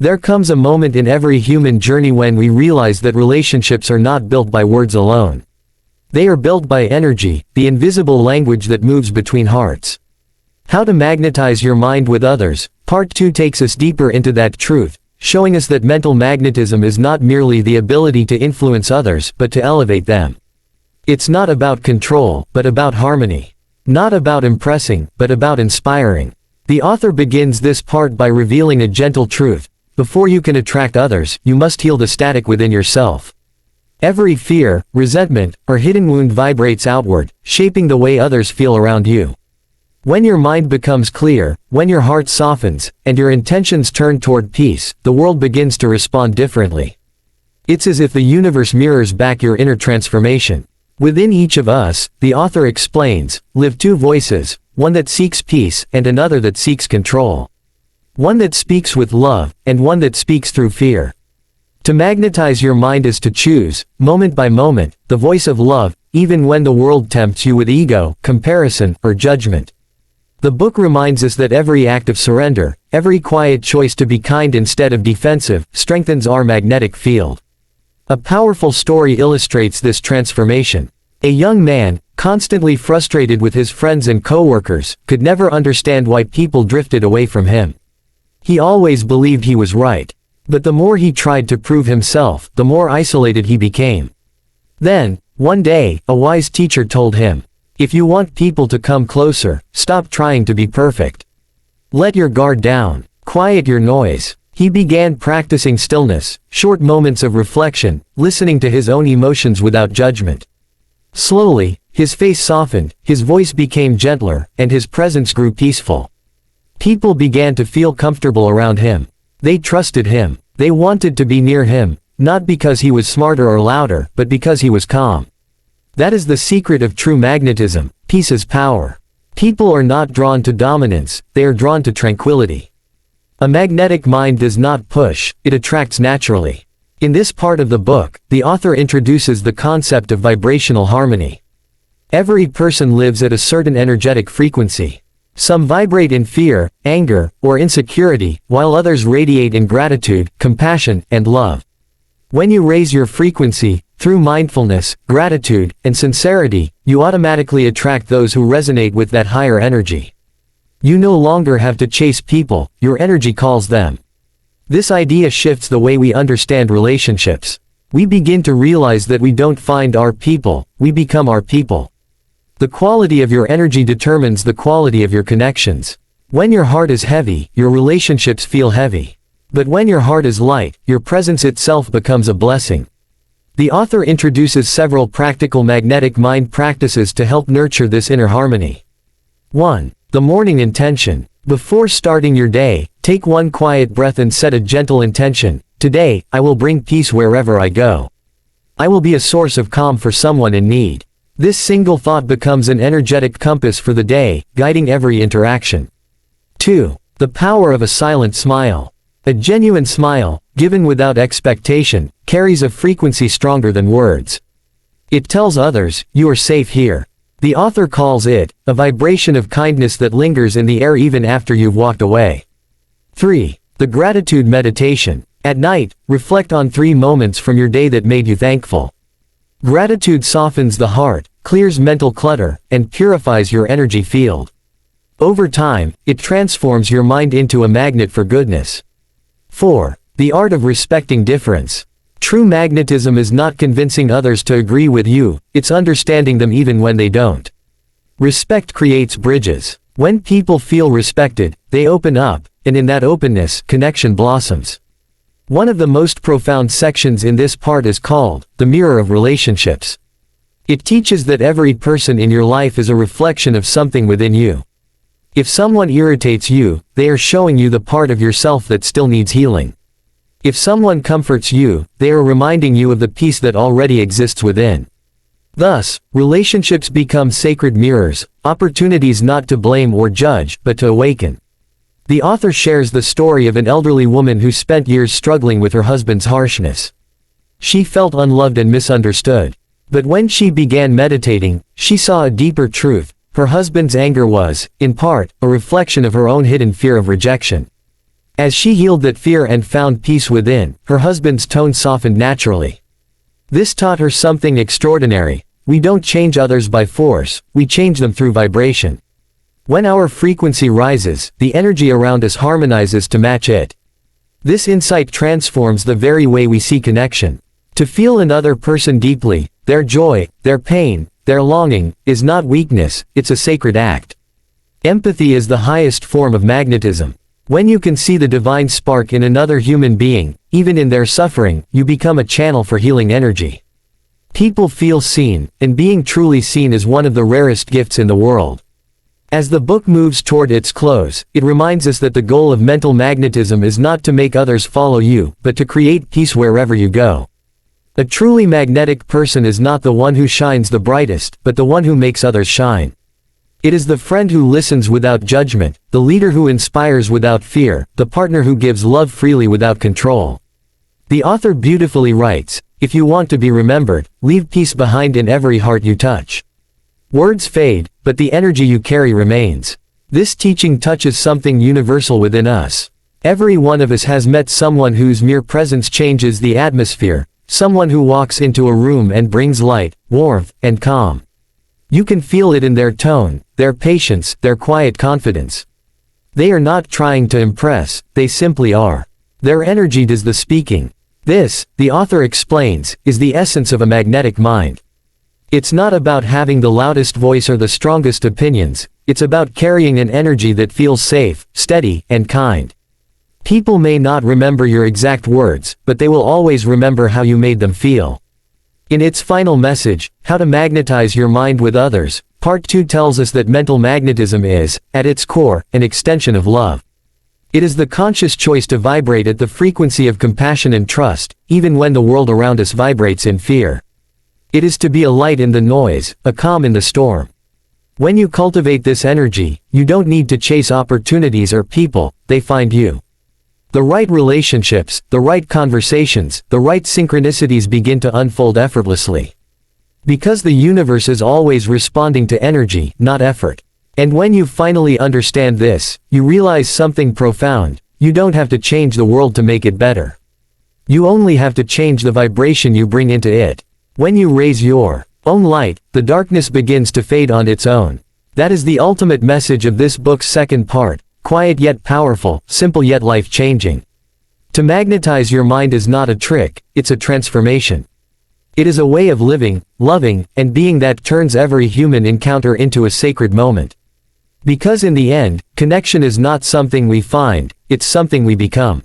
There comes a moment in every human journey when we realize that relationships are not built by words alone. They are built by energy, the invisible language that moves between hearts. How to magnetize your mind with others. Part 2 takes us deeper into that truth, showing us that mental magnetism is not merely the ability to influence others but to elevate them. It's not about control, but about harmony. Not about impressing, but about inspiring. The author begins this part by revealing a gentle truth. Before you can attract others, you must heal the static within yourself. Every fear, resentment, or hidden wound vibrates outward, shaping the way others feel around you. When your mind becomes clear, when your heart softens, and your intentions turn toward peace, the world begins to respond differently. It's as if the universe mirrors back your inner transformation. Within each of us, the author explains, live two voices, one that seeks peace and another that seeks control. One that speaks with love, and one that speaks through fear. To magnetize your mind is to choose, moment by moment, the voice of love, even when the world tempts you with ego, comparison, or judgment. The book reminds us that every act of surrender, every quiet choice to be kind instead of defensive, strengthens our magnetic field. A powerful story illustrates this transformation. A young man, constantly frustrated with his friends and co-workers, could never understand why people drifted away from him. He always believed he was right. But the more he tried to prove himself, the more isolated he became. Then, one day, a wise teacher told him, if you want people to come closer, stop trying to be perfect. Let your guard down. Quiet your noise. He began practicing stillness, short moments of reflection, listening to his own emotions without judgment. Slowly, his face softened, his voice became gentler, and his presence grew peaceful. People began to feel comfortable around him. They trusted him. They wanted to be near him, not because he was smarter or louder, but because he was calm. That is the secret of true magnetism. Peace is power. People are not drawn to dominance, they are drawn to tranquility. A magnetic mind does not push, it attracts naturally. In this part of the book, the author introduces the concept of vibrational harmony. Every person lives at a certain energetic frequency. Some vibrate in fear, anger, or insecurity, while others radiate in gratitude, compassion, and love. When you raise your frequency, through mindfulness, gratitude, and sincerity, you automatically attract those who resonate with that higher energy. You no longer have to chase people, your energy calls them. This idea shifts the way we understand relationships. We begin to realize that we don't find our people, we become our people. The quality of your energy determines the quality of your connections. When your heart is heavy, your relationships feel heavy. But when your heart is light, your presence itself becomes a blessing. The author introduces several practical magnetic mind practices to help nurture this inner harmony. 1. The morning intention. Before starting your day, take one quiet breath and set a gentle intention. Today, I will bring peace wherever I go. I will be a source of calm for someone in need. This single thought becomes an energetic compass for the day, guiding every interaction. 2. The power of a silent smile. A genuine smile, given without expectation, carries a frequency stronger than words. It tells others, you are safe here. The author calls it, a vibration of kindness that lingers in the air even after you've walked away. 3. The gratitude meditation. At night, reflect on 3 moments from your day that made you thankful. Gratitude softens the heart, clears mental clutter, and purifies your energy field. Over time, it transforms your mind into a magnet for goodness. 4. The art of respecting difference. True magnetism is not convincing others to agree with you, it's understanding them even when they don't. Respect creates bridges. When people feel respected, they open up, and in that openness, connection blossoms. One of the most profound sections in this part is called, the mirror of relationships. It teaches that every person in your life is a reflection of something within you. If someone irritates you, they are showing you the part of yourself that still needs healing. If someone comforts you, they are reminding you of the peace that already exists within. Thus, relationships become sacred mirrors, opportunities not to blame or judge, but to awaken. The author shares the story of an elderly woman who spent years struggling with her husband's harshness. She felt unloved and misunderstood. But when she began meditating, she saw a deeper truth. Her husband's anger was, in part, a reflection of her own hidden fear of rejection. As she healed that fear and found peace within, her husband's tone softened naturally. This taught her something extraordinary. We don't change others by force, we change them through vibration. When our frequency rises, the energy around us harmonizes to match it. This insight transforms the very way we see connection. To feel another person deeply, their joy, their pain, their longing, is not weakness, it's a sacred act. Empathy is the highest form of magnetism. When you can see the divine spark in another human being, even in their suffering, you become a channel for healing energy. People feel seen, and being truly seen is one of the rarest gifts in the world. As the book moves toward its close, it reminds us that the goal of mental magnetism is not to make others follow you, but to create peace wherever you go. A truly magnetic person is not the one who shines the brightest, but the one who makes others shine. It is the friend who listens without judgment, the leader who inspires without fear, the partner who gives love freely without control. The author beautifully writes, "If you want to be remembered, leave peace behind in every heart you touch." Words fade, but the energy you carry remains. This teaching touches something universal within us. Every one of us has met someone whose mere presence changes the atmosphere, someone who walks into a room and brings light, warmth, and calm. You can feel it in their tone, their patience, their quiet confidence. They are not trying to impress, they simply are. Their energy does the speaking. This, the author explains, is the essence of a magnetic mind. It's not about having the loudest voice or the strongest opinions, it's about carrying an energy that feels safe, steady, and kind. People may not remember your exact words, but they will always remember how you made them feel. In its final message, How to Magnetize Your Mind with Others, Part 2 tells us that mental magnetism is, at its core, an extension of love. It is the conscious choice to vibrate at the frequency of compassion and trust, even when the world around us vibrates in fear. It is to be a light in the noise, a calm in the storm. When you cultivate this energy, you don't need to chase opportunities or people, they find you. The right relationships, the right conversations, the right synchronicities begin to unfold effortlessly. Because the universe is always responding to energy, not effort. And when you finally understand this, you realize something profound: you don't have to change the world to make it better. You only have to change the vibration you bring into it. When you raise your own light, the darkness begins to fade on its own. That is the ultimate message of this book's second part. Quiet yet powerful, simple yet life-changing. To magnetize your mind is not a trick, it's a transformation. It is a way of living, loving, and being that turns every human encounter into a sacred moment. Because in the end, connection is not something we find, it's something we become.